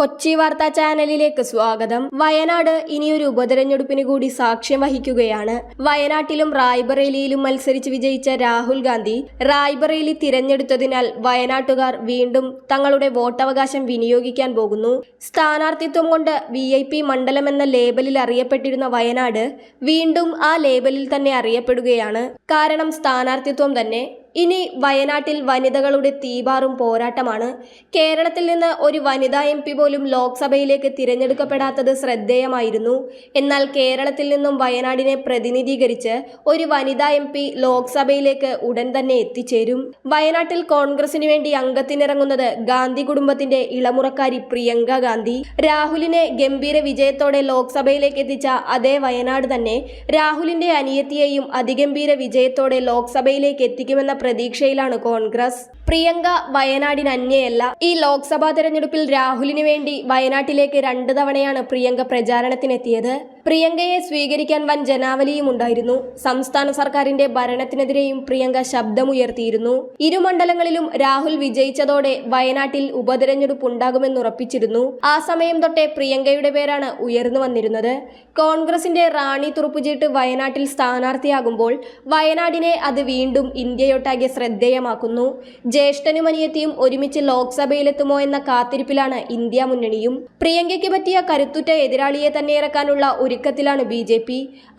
കൊച്ചി വാർത്താ ചാനലിലേക്ക് സ്വാഗതം. വയനാട് ഇനിയൊരു ഉപതെരഞ്ഞെടുപ്പിന് കൂടി സാക്ഷ്യം വഹിക്കുകയാണ്. വയനാട്ടിലും റായ്ബറേലിയിലും മത്സരിച്ച് വിജയിച്ച രാഹുൽ ഗാന്ധി റായ്ബറേലി തിരഞ്ഞെടുത്തതിനാൽ വയനാട്ടുകാർ വീണ്ടും തങ്ങളുടെ വോട്ടവകാശം വിനിയോഗിക്കാൻ പോകുന്നു. സ്ഥാനാർത്ഥിത്വം കൊണ്ട് VIP മണ്ഡലമെന്ന ലേബലിൽ അറിയപ്പെട്ടിരുന്ന വയനാട് വീണ്ടും ആ ലേബലിൽ തന്നെ അറിയപ്പെടുകയാണ്. കാരണം സ്ഥാനാർത്ഥിത്വം തന്നെ. ഇനി വയനാട്ടിൽ വനിതകളുടെ തീപാറും പോരാട്ടമാണ്. കേരളത്തിൽ നിന്ന് ഒരു വനിതാ MP പോലും ലോക്സഭയിലേക്ക് തിരഞ്ഞെടുക്കപ്പെടാത്തത് ശ്രദ്ധേയമായിരുന്നു. എന്നാൽ കേരളത്തിൽ നിന്നും വയനാടിനെ പ്രതിനിധീകരിച്ച് ഒരു വനിതാ MP ലോക്സഭയിലേക്ക് ഉടൻ തന്നെ എത്തിച്ചേരും. വയനാട്ടിൽ കോൺഗ്രസിനു വേണ്ടി അംഗത്തിനിറങ്ങുന്നത് ഗാന്ധി കുടുംബത്തിന്റെ ഇളമുറക്കാരി പ്രിയങ്ക ഗാന്ധി. രാഹുലിനെ ഗംഭീര വിജയത്തോടെ ലോക്സഭയിലേക്ക് എത്തിച്ച അതേ വയനാട് തന്നെ രാഹുലിന്റെ അനിയത്തിയെയും അതിഗംഭീര വിജയത്തോടെ ലോക്സഭയിലേക്ക് എത്തിക്കുമെന്ന പ്രതീക്ഷയിലാണ് കോൺഗ്രസ്. പ്രിയങ്ക വയനാടിന് അന്യയല്ല. ഈ ലോക്സഭാ തെരഞ്ഞെടുപ്പിൽ രാഹുലിന് വേണ്ടി വയനാട്ടിലേക്ക് 2 തവണയാണ് പ്രിയങ്ക പ്രചാരണത്തിനെത്തിയത്. പ്രിയങ്കയെ സ്വീകരിക്കാൻ വൻ ജനാവലിയും ഉണ്ടായിരുന്നു. സംസ്ഥാന സർക്കാരിന്റെ ഭരണത്തിനെതിരെയും പ്രിയങ്ക ശബ്ദമുയർത്തിയിരുന്നു. ഇരു മണ്ഡലങ്ങളിലും രാഹുൽ വിജയിച്ചതോടെ വയനാട്ടിൽ ഉപതെരഞ്ഞെടുപ്പ് ഉണ്ടാകുമെന്നുറപ്പിച്ചിരുന്നു. ആ സമയം തൊട്ടേ പ്രിയങ്കയുടെ പേരാണ് ഉയർന്നു വന്നിരുന്നത്. കോൺഗ്രസിന്റെ റാണി തുറുപ്പുചീട്ട് വയനാട്ടിൽ സ്ഥാനാർത്ഥിയാകുമ്പോൾ വയനാടിനെ അത് വീണ്ടും ഇന്ത്യയൊട്ടാകെ ശ്രദ്ധേയമാക്കുന്നു. ജ്യേഷ്ഠനും അനിയത്തിയും ഒരുമിച്ച് ലോക്സഭയിലെത്തുമോ എന്ന കാത്തിരിപ്പിലാണ് ഇന്ത്യ മുന്നണിയും. പ്രിയങ്കയ്ക്ക് പറ്റിയ കരുത്തുറ്റ എതിരാളിയെ തന്നെ ഇറക്കാനുള്ള ഒരുക്കത്തിലാണ് BJP.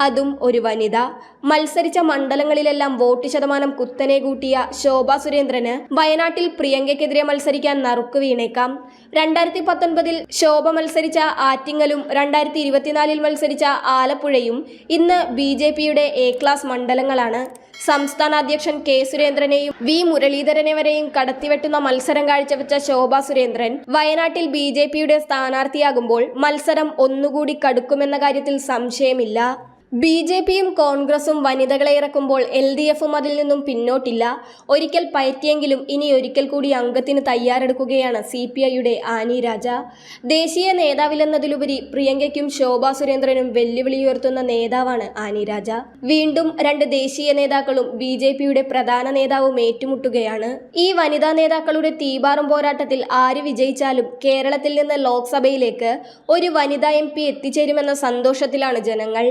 അതും ഒരു വനിത. മത്സരിച്ച മണ്ഡലങ്ങളിലെല്ലാം വോട്ട് ശതമാനം കുത്തനെ കൂട്ടിയ ശോഭാ സുരേന്ദ്രന് വയനാട്ടിൽ പ്രിയങ്കയ്ക്കെതിരെ മത്സരിക്കാൻ നറുക്ക് വീണേക്കാം. 2019 ശോഭ മത്സരിച്ച ആറ്റിങ്ങലും 2024 മത്സരിച്ച ആലപ്പുഴയും ഇന്ന് BJPയുടെ A ക്ലാസ് മണ്ഡലങ്ങളാണ്. സംസ്ഥാന അധ്യക്ഷൻ K സുരേന്ദ്രനെയും V മുരളീധരനെ വരെയും കടത്തിവെട്ടുന്ന മത്സരം കാഴ്ചവെച്ച ശോഭാ സുരേന്ദ്രൻ വയനാട്ടിൽ BJPയുടെ സ്ഥാനാർത്ഥിയാകുമ്പോൾ മത്സരം ഒന്നുകൂടി കടുക്കുമെന്ന കാര്യത്തിൽ സംശയമില്ല. BJPയും കോൺഗ്രസും വനിതകളെ ഇറക്കുമ്പോൾ LDFും അതിൽ നിന്നും പിന്നോട്ടില്ല. ഒരിക്കൽ പയറ്റിയെങ്കിലും ഇനി ഒരിക്കൽ കൂടി അംഗത്തിന് തയ്യാറെടുക്കുകയാണ് CPIയുടെ ആനി രാജ. ദേശീയ നേതാവിലെന്നതിലുപരി പ്രിയങ്കയ്ക്കും ശോഭാ സുരേന്ദ്രനും വെല്ലുവിളി ഉയർത്തുന്ന നേതാവാണ് ആനി രാജ. വീണ്ടും 2 ദേശീയ നേതാക്കളും BJPയുടെ പ്രധാന നേതാവും ഏറ്റുമുട്ടുകയാണ്. ഈ വനിതാ നേതാക്കളുടെ തീപാറും പോരാട്ടത്തിൽ ആര് വിജയിച്ചാലും കേരളത്തിൽ നിന്ന് ലോക്സഭയിലേക്ക് ഒരു വനിതാ MP എത്തിച്ചേരുമെന്ന സന്തോഷത്തിലാണ് ജനങ്ങൾ.